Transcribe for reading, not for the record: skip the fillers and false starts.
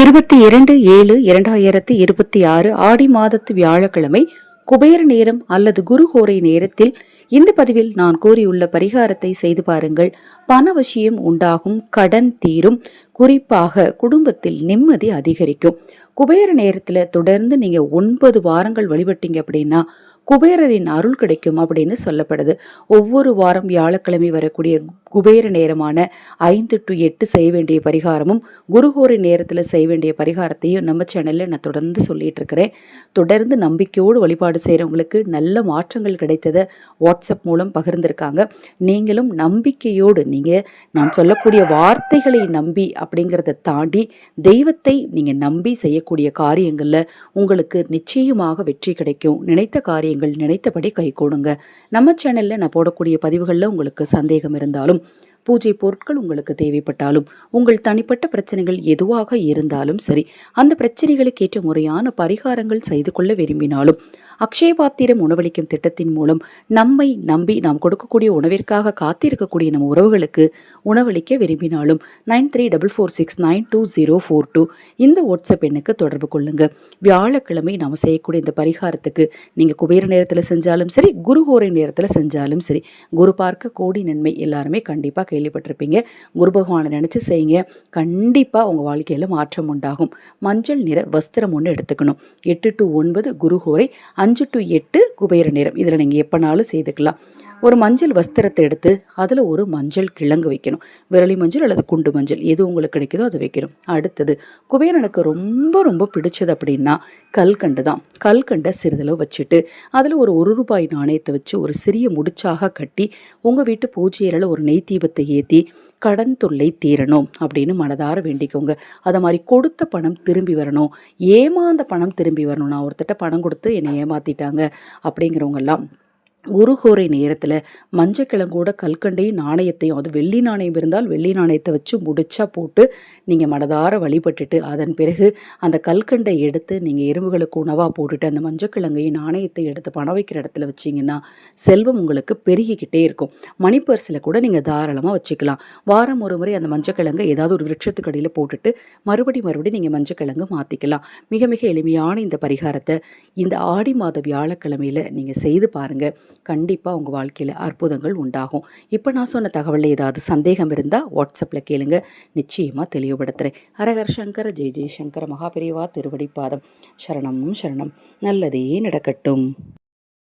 22/7/2026 ஆடி மாதத்து வியாழக்கிழமை குபேர நேரம் அல்லது குருஹோரை நேரத்தில் இந்த பதிவில் நான் கூறியுள்ள பரிகாரத்தை செய்து பாருங்கள். பணவசியம் உண்டாகும், கடன் தீரும், குறிப்பாக குடும்பத்தில் நிம்மதி அதிகரிக்கும். குபேர நேரத்துல தொடர்ந்து நீங்க 9 வாரங்கள் வழிபட்டீங்க அப்படின்னா குபேரரின் அருள் கிடைக்கும் அப்படின்னு சொல்லப்படுது. ஒவ்வொரு வாரம் வியாழக்கிழமை வரக்கூடிய குபேர நேரமான 5 to 8 செய்ய வேண்டிய பரிகாரமும் குருஹோரை நேரத்தில் செய்ய வேண்டிய பரிகாரத்தையும் நம்ம சேனலில் நான் தொடர்ந்து சொல்லிட்டு இருக்கிறேன். தொடர்ந்து நம்பிக்கையோடு வழிபாடு செய்கிறவங்களுக்கு நல்ல மாற்றங்கள் கிடைத்ததை வாட்ஸ்அப் மூலம் பகிர்ந்திருக்காங்க. நீங்களும் நம்பிக்கையோடு நான் சொல்லக்கூடிய வார்த்தைகளை நம்பி அப்படிங்கிறத தாண்டி தெய்வத்தை நீங்கள் நம்பி செய்யக்கூடிய காரியங்களில் உங்களுக்கு நிச்சயமாக வெற்றி கிடைக்கும். நினைத்த காரியங்கள் நினைத்தபடி கை கூடுங்க. நம்ம சேனல்ல நான் போடக்கூடிய பதிவுகளில் உங்களுக்கு சந்தேகம் இருந்தாலும், பூஜை பொருட்கள் உங்களுக்கு தேவைப்பட்டாலும், உங்கள் தனிப்பட்ட பிரச்சனைகள் எதுவாக இருந்தாலும் சரி, அந்த பிரச்சனைகளுக்கு ஏற்ற முறையான பரிகாரங்கள் செய்து கொள்ள விரும்பினாலும், அக்ஷயபாத்திரம் உணவளிக்கும் திட்டத்தின் மூலம் நம்மை நம்பி நாம் கொடுக்கக்கூடிய உணவிற்காக காத்திருக்கக்கூடிய நம்ம உறவுகளுக்கு உணவளிக்க விரும்பினாலும் 9344692042 இந்த வாட்ஸ்அப் எண்ணுக்கு தொடர்பு கொள்ளுங்க. வியாழக்கிழமை நாம் செய்யக்கூடிய இந்த பரிகாரத்துக்கு நீங்கள் குபேர நேரத்தில் செஞ்சாலும் சரி, குருஹோரை நேரத்தில் செஞ்சாலும் சரி, குரு பார்க்க கோடி நன்மை எல்லாருமே கண்டிப்பாக கேள்விப்பட்டிருப்பீங்க. குரு பகவானை நினச்சி செய்யுங்க. கண்டிப்பாக உங்கள் வாழ்க்கையில் மாற்றம் உண்டாகும். மஞ்சள் நிற வஸ்திரம் ஒன்று எடுத்துக்கணும். 8 to 9 குருஹோரை, 5 to 8 குபேர நேரம். இதில் நீங்கள் எப்போனாலும் செய்துக்கலாம். ஒரு மஞ்சள் வஸ்திரத்தை எடுத்து அதில் ஒரு மஞ்சள் கிழங்கு வைக்கணும். விரலி மஞ்சள் அல்லது குண்டு மஞ்சள் எது உங்களுக்கு கிடைக்குதோ அதை வைக்கணும். அடுத்தது குபேரனுக்கு ரொம்ப ரொம்ப பிடிச்சது அப்படின்னா கல்கண்டு தான். கல்கண்டை சிறிதளவு வச்சுட்டு அதில் ஒரு ரூபாய் நாணயத்தை வச்சு ஒரு சிறிய முடிச்சாக கட்டி உங்கள் வீட்டு பூஜையில் ஒரு நெய் தீபத்தை ஏற்றி கடன் தொல்லை தீரணும் அப்படின்னு மனதார வேண்டிக்கோங்க. அதை மாதிரி கொடுத்த பணம் திரும்பி வரணும், ஏமாந்த பணம் திரும்பி வரணும். நான் ஒருத்தட்ட பணம் கொடுத்து என்னை ஏமாத்திட்டாங்க அப்படிங்கிறவங்கெல்லாம் குருஹோரை நேரத்தில் மஞ்சக்கிழங்கோட கல்கண்டையும் நாணயத்தையும், அது வெள்ளி நாணயம் இருந்தால் வெள்ளி நாணயத்தை வச்சு முடிச்சா போட்டு நீங்கள் மனதார வழிபட்டுட்டு அதன் பிறகு அந்த கல்கண்டை எடுத்து நீங்கள் எறும்புகளுக்கு உணவாக போட்டுட்டு அந்த மஞ்சக்கிழங்கையும் நாணயத்தை எடுத்து பணம் வைக்கிற இடத்துல வச்சிங்கன்னா செல்வம் உங்களுக்கு பெருகிக்கிட்டே இருக்கும். மணிப்பர்ஸில் கூட நீங்கள் தாராளமாக வச்சுக்கலாம். வாரம் ஒரு முறை அந்த மஞ்சக்கிழங்கை ஏதாவது ஒரு விருட்சத்துக்கு அடியில் போட்டுட்டு மறுபடியும் நீங்கள் மஞ்சக்கிழங்கு மாற்றிக்கலாம். மிக மிக எளிமையான இந்த பரிகாரத்தை இந்த ஆடி மாத வியாழக்கிழமையில் நீங்கள் செய்து பாருங்கள். கண்டிப்பாக உங்கள் வாழ்க்கையில் அற்புதங்கள் உண்டாகும். இப்போ நான் சொன்ன தகவலில் ஏதாவது சந்தேகம் இருந்தால் வாட்ஸ்அப்பில் கேளுங்க, நிச்சயமாக தெளிவுபடுத்துகிறேன். ஹரஹர சங்கர, ஜெய ஜெயசங்கர, மகாபெரிவா திருவடிப்பாதம். சரணம் சரணம். நல்லதே நடக்கட்டும்.